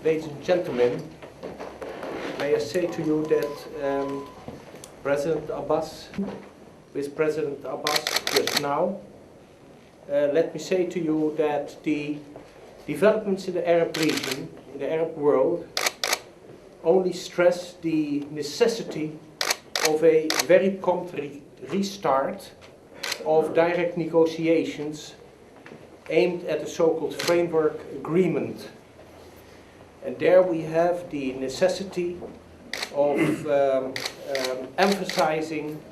Ladies and gentlemen, may I say to you that President Abbas, with President Abbas just now, let me say to you that the developments in the Arab region, in the Arab world, only stress the necessity of a very prompt restart of direct negotiations aimed at a so-called framework agreement. And there we have the necessity of emphasizing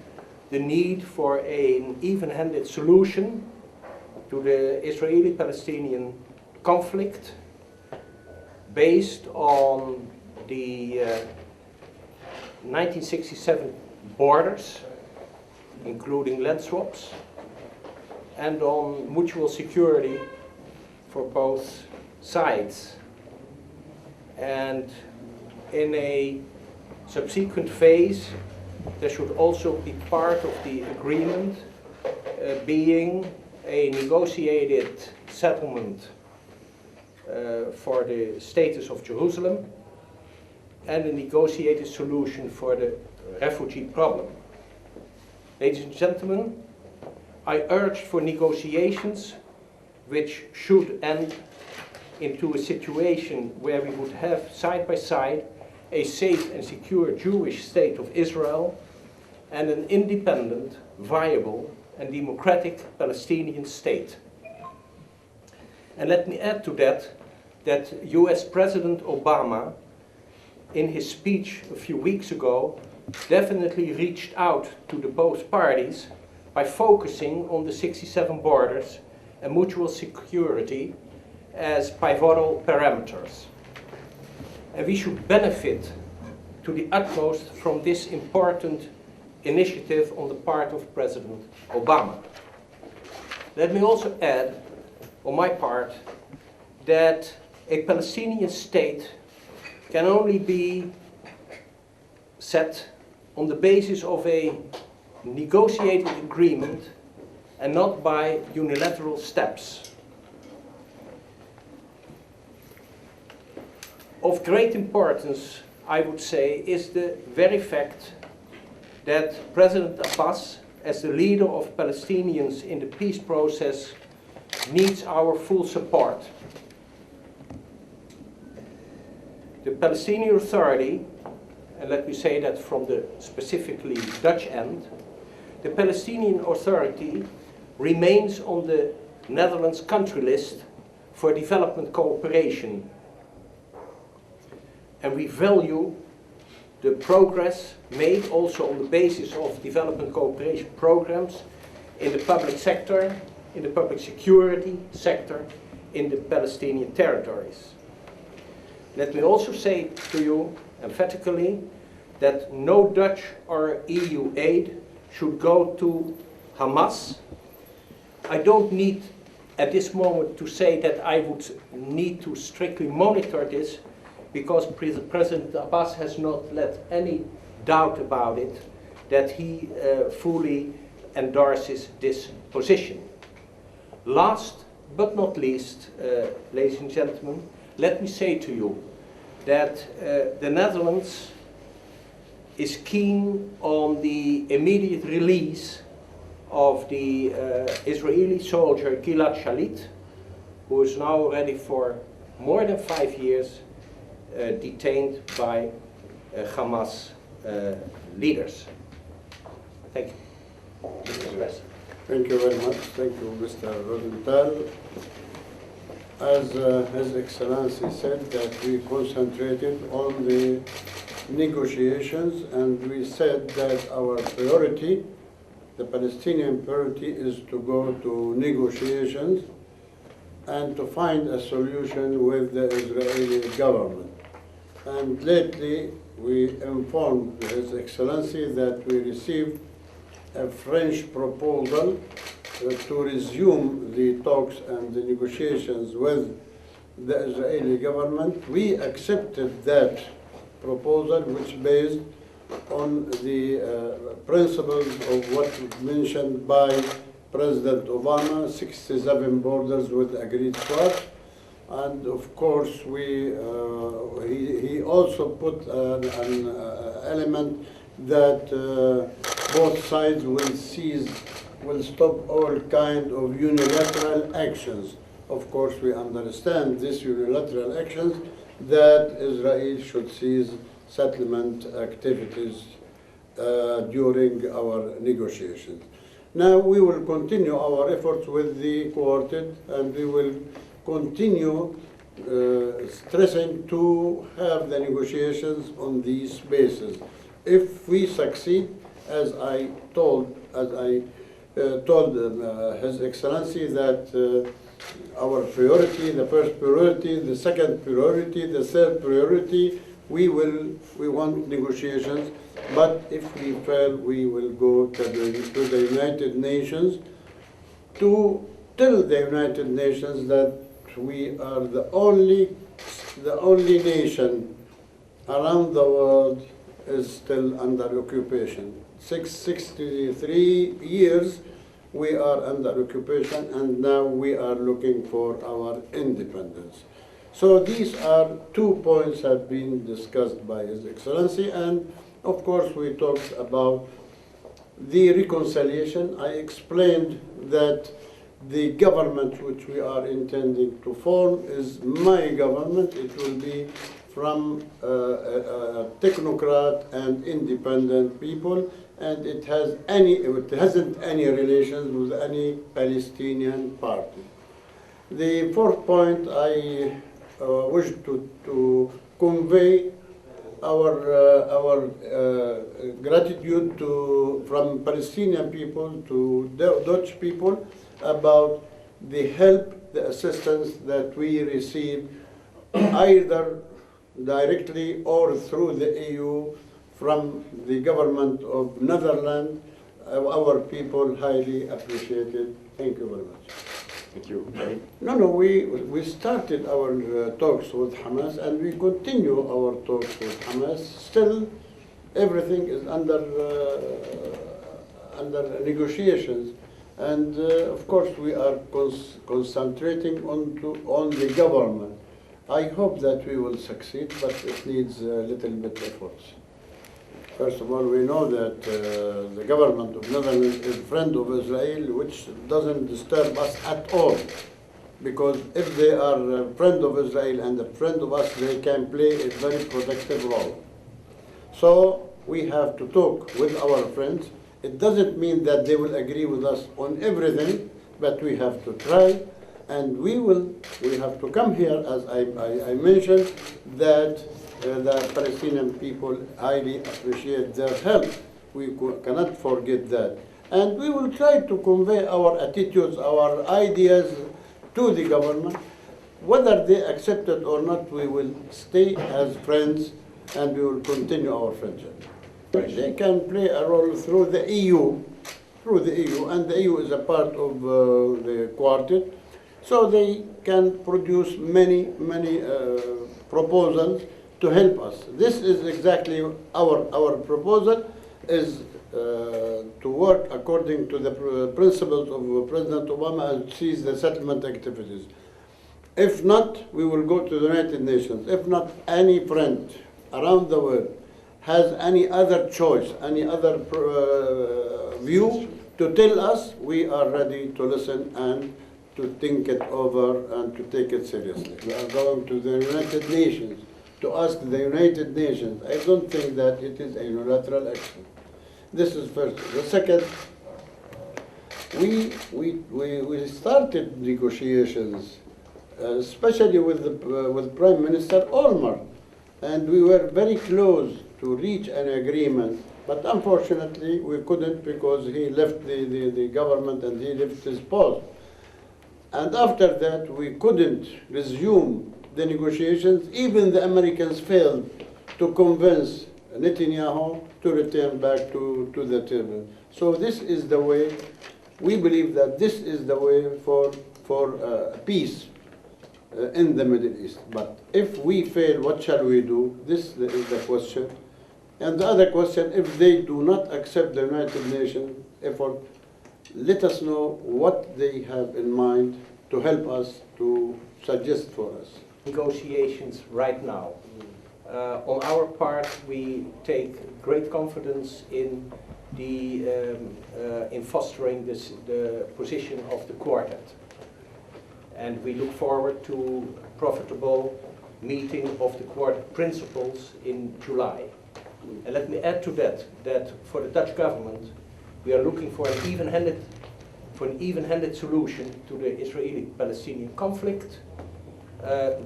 the need for an even-handed solution to the Israeli-Palestinian conflict based on the 1967 borders, including land swaps, and on mutual security for both sides. And in a subsequent phase, there should also be part of the agreement being a negotiated settlement for the status of Jerusalem and a negotiated solution for the refugee problem. Ladies and gentlemen, I urged for negotiations which should end into a situation where we would have side by side a safe and secure Jewish state of Israel and an independent, viable and democratic Palestinian state. And let me add to that US President Obama, in his speech a few weeks ago, definitely reached out to the both parties by focusing on the 67 borders and mutual security as pivotal parameters. And we should benefit to the utmost from this important initiative on the part of President Obama. Let me also add, on my part, that a Palestinian state can only be set on the basis of a negotiated agreement and not by unilateral steps. Of great importance, I would say, is the very fact that President Abbas, as the leader of Palestinians in the peace process, needs our full support. The Palestinian Authority, and let me say that from the specifically Dutch end, the Palestinian Authority remains on the Netherlands country list for development cooperation. And we value the progress made also on the basis of development cooperation programs in the public sector, in the public security sector, in the Palestinian territories. Let me also say to you emphatically that no Dutch or EU aid should go to Hamas. I don't need at this moment to say that I would need to strictly monitor this, because President Abbas has not let any doubt about it, that he fully endorses this position. Last but not least, ladies and gentlemen, let me say to you that the Netherlands is keen on the immediate release of the Israeli soldier Gilad Shalit, who is now already for more than 5 years detained by Hamas leaders. Thank you, Mr. President. Thank you very much. Thank you, Mr. Rosenthal. As His Excellency said, that we concentrated on the negotiations, and we said that our priority, the Palestinian priority, is to go to negotiations and to find a solution with the Israeli government. And lately, we informed His Excellency that we received a French proposal to resume the talks and the negotiations with the Israeli government. We accepted that proposal, which based on the principles of what was mentioned by President Obama, 67 borders with agreed swap. And of course, we also put an element that both sides will stop all kind of unilateral actions. Of course, we understand these unilateral actions that Israel should cease settlement activities during our negotiations. Now we will continue our efforts with the quartet, and we will continue stressing to have the negotiations on these bases. If we succeed, as I told His Excellency, that our priority, the first priority, the second priority, the third priority, we want negotiations. But if we fail, we will go to the United Nations to tell the United Nations that we are the only nation around the world is still under occupation. 63 years we are under occupation, and now we are looking for our independence. So these are 2 points have been discussed by His Excellency, and of course we talked about the reconciliation. I explained that the government which we are intending to form is my government. It will be from a technocrat and independent people, and it hasn't any relations with any Palestinian party. The fourth point, I wish to convey our gratitude from Palestinian people to the Dutch people about the help, the assistance that we receive, either directly or through the EU from the government of Netherlands. Our people highly appreciate it. Thank you very much. Thank you. No, we started our talks with Hamas, and we continue our talks with Hamas. Still, everything is under negotiations, and of course we are concentrating on the government. I hope that we will succeed, but it needs a little bit efforts. First of all, we know that the government of Netherlands is a friend of Israel, which doesn't disturb us at all. Because if they are a friend of Israel and a friend of us, they can play a very protective role. So we have to talk with our friends. It doesn't mean that they will agree with us on everything, but we have to try. And we have to come here, as I mentioned, that the Palestinian people highly appreciate their help. We cannot forget that. And we will try to convey our attitudes, our ideas to the government. Whether they accept it or not, we will stay as friends, and we will continue our friendship. They can play a role through the EU, and the EU is a part of the quartet. So they can produce many proposals to help us. This is exactly our proposal, is to work according to the principles of President Obama and cease the settlement activities. If not, we will go to the United Nations. If not, any friend around the world has any other choice, any other view to tell us, we are ready to listen and to think it over and to take it seriously. We are going to the United Nations to ask the United Nations. I don't think that it is a unilateral action. This is first. The second, we started negotiations, especially with Prime Minister Olmert, and we were very close to reach an agreement. But unfortunately, we couldn't, because he left the government and he left his post. And after that, we couldn't resume the negotiations. Even the Americans failed to convince Netanyahu to return back to the table. So this is the way, we believe that this is the way for peace in the Middle East. But if we fail, what shall we do? This is the question. And the other question, if they do not accept the United Nations effort, let us know what they have in mind to help us, to suggest for us. Negotiations right now. On our part, we take great confidence in in fostering the position of the quartet. And we look forward to a profitable meeting of the quartet principals in July. And let me add to that for the Dutch government, we are looking for an even-handed solution to the Israeli-Palestinian conflict,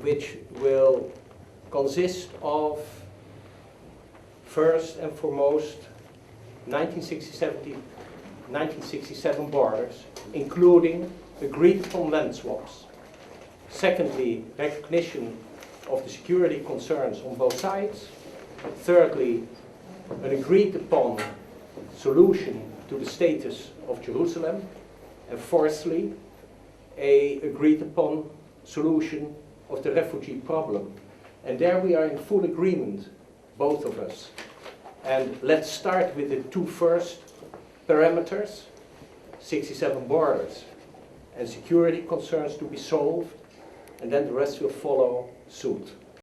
which will consist of, first and foremost, 1967 borders, including agreed-upon land swaps. Secondly, recognition of the security concerns on both sides. Thirdly, an agreed-upon solution to the status of Jerusalem. And fourthly, an agreed-upon solution of the refugee problem. And there we are in full agreement, both of us. And let's start with the two first parameters, 67 borders and security concerns to be solved, and then the rest will follow suit.